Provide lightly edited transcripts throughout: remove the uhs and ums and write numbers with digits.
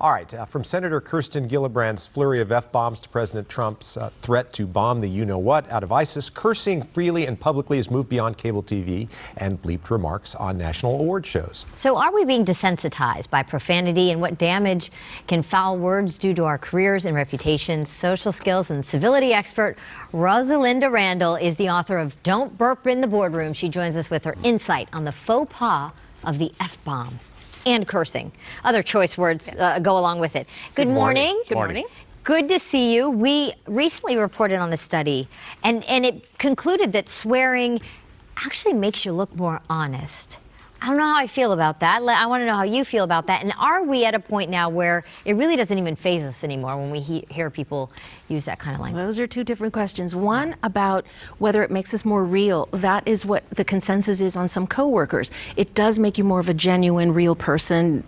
All right, from Senator Kirsten Gillibrand's flurry of F-bombs to President Trump's threat to bomb the you-know-what out of ISIS, cursing freely and publicly has moved beyond cable TV and bleeped remarks on national award shows. So are we being desensitized by profanity, and what damage can foul words do to our careers and reputations? Social skills and civility expert Rosalinda Randall is the author of Don't Burp in the Boardroom. She joins us with her insight on the faux pas of the F-bomb. And cursing. Other choice words go along with it. Good morning. Good morning. Good to see you. We recently reported on a study, and it concluded that swearing actually makes you look more honest. I don't know how I feel about that. I want to know how you feel about that. And are we at a point now where it really doesn't even faze us anymore when we hear people use that kind of language? Those are two different questions. One about whether it makes us more real. That is what the consensus is on some coworkers. It does make you more of a genuine, real person.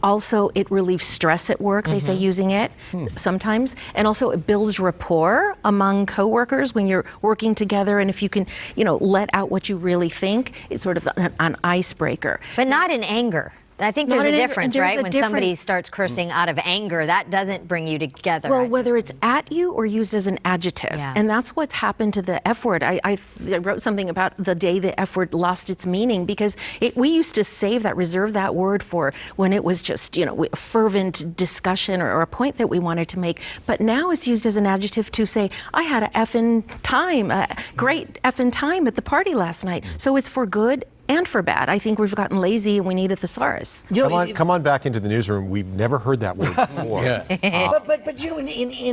Also, it relieves stress at work, they say, using it sometimes. And also, it builds rapport among coworkers when you're working together. And if you can, let out what you really think, it's sort of an icebreaker. But not in anger. I think there's a difference, right? When somebody starts cursing out of anger, that doesn't bring you together. Well, whether it's at you or used as an adjective. And that's what's happened to the F word. I wrote something about the day the F word lost its meaning, because we used to reserve that word for when it was just, fervent discussion or a point that we wanted to make. But now it's used as an adjective to say, I had a effing time, a great effing time at the party last night. So it's for good and for bad. I think we've gotten lazy and we need a thesaurus. Come on back into the newsroom. We've never heard that word before. But in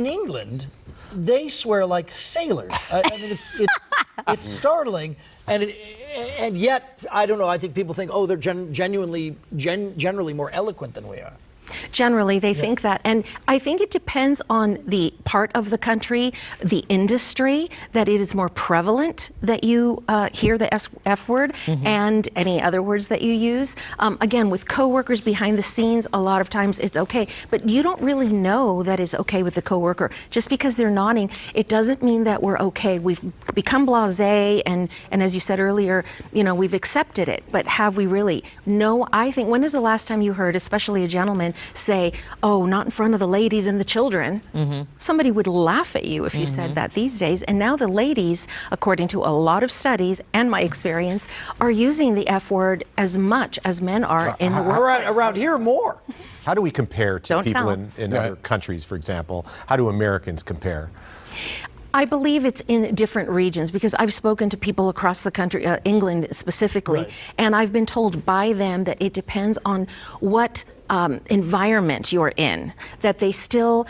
England, they swear like sailors. I mean, it's startling, and yet I don't know. I think people think, oh, they're generally more eloquent than we are. Generally, they think that. And I think it depends on the part of the country, the industry, that it is more prevalent that you hear the F word and any other words that you use. Again, with coworkers behind the scenes, a lot of times it's okay. But you don't really know that it's okay with the coworker. Just because they're nodding, it doesn't mean that we're okay. We've become blasé, and as you said earlier, we've accepted it. But have we really? No, I think, when is the last time you heard, especially a gentleman, say, oh, not in front of the ladies and the children? Somebody would laugh at you if you said that these days. And now the ladies, according to a lot of studies and my experience, are using the F word as much as men are in the workplace. Around here, more. How do we compare to people in other countries, for example? How do Americans compare? I believe it's in different regions, because I've spoken to people across the country, England specifically, and I've been told by them that it depends on what environment you're in, that they still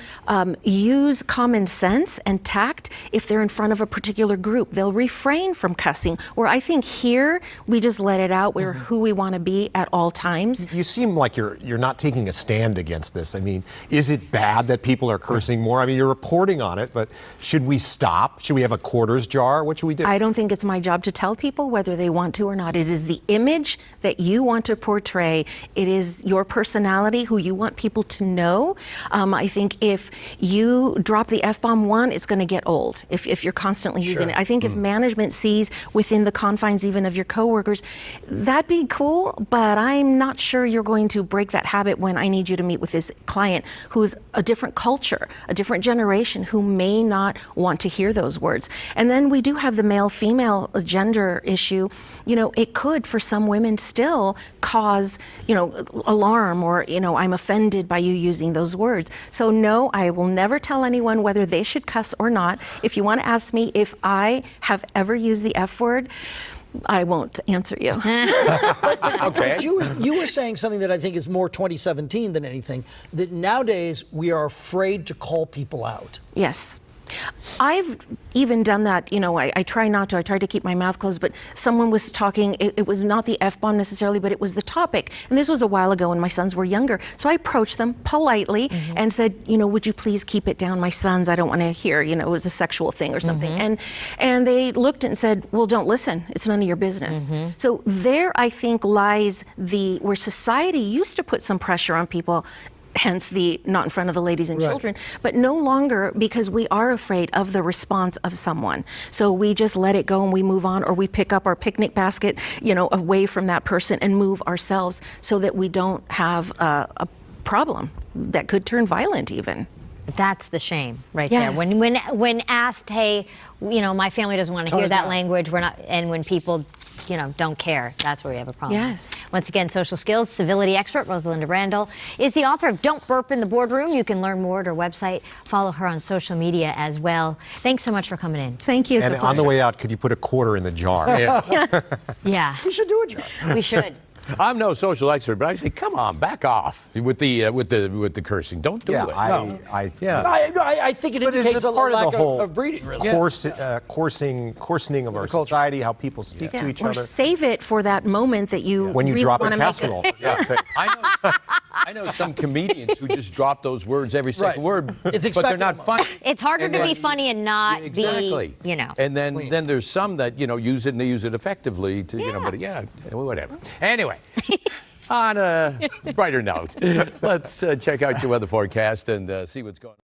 use common sense and tact if they're in front of a particular group. They'll refrain from cussing, where I think here we just let it out. We're who we want to be at all times. You seem like you're not taking a stand against this. I mean, is it bad that people are cursing more? I mean, you're reporting on it, but should we stop? Should we have a quarters jar? What should we do? I don't think it's my job to tell people whether they want to or not. It is the image that you want to portray. It is your personality, who you want people to know. I think if you drop the F-bomb it's going to get old if you're constantly using it. I think if management sees within the confines even of your coworkers, that'd be cool, but I'm not sure you're going to break that habit when I need you to meet with this client who's a different culture, a different generation, who may not want to hear those words. And then we do have the male-female gender issue. It could, for some women, still cause, alarm, or, I'm offended by you using those words. So no, I will never tell anyone whether they should cuss or not. If you want to ask me if I have ever used the F word, I won't answer you. Okay. You were saying something that I think is more 2017 than anything, that nowadays we are afraid to call people out. Yes. I've even done that, I try not to. I try to keep my mouth closed, but someone was talking, it was not the F-bomb necessarily, but it was the topic. And this was a while ago when my sons were younger. So I approached them politely and said, would you please keep it down? My sons, I don't want to hear, it was a sexual thing or something. And they looked and said, well, don't listen. It's none of your business. So there, I think, lies where society used to put some pressure on people, hence the not in front of the ladies and children, but no longer, because we are afraid of the response of someone. So we just let it go and we move on, or we pick up our picnic basket, away from that person and move ourselves so that we don't have a problem that could turn violent even. That's the shame right Yes. there. When asked, hey, my family doesn't want to hear that down. language, we're not, and when people, don't care, that's where we have a problem. Yes. Once again, social skills, civility expert Rosalinda Randall is the author of Don't Burp in the Boardroom. You can learn more at her website. Follow her on social media as well. Thanks so much for coming in. Thank you. It's And a on pleasure. the way out, could you put a quarter in the jar? Yeah, We should do a job. we should. I'm no social expert, but I say, come on, back off with the cursing. Don't do Yeah, it. yeah. I think it But indicates it's a part lack of the whole of breeding, really. coarsening of our society, how people speak to each Or other. save it for that moment that you When you really drop a wanna make casserole. I know some comedians who just drop those words every second Right. word, It's but they're not expected. funny. It's harder And to then- be funny and not Exactly. be, And then there's some that use it and they use it effectively to but whatever. Anyway. On a brighter note, let's check out your weather forecast and see what's going on.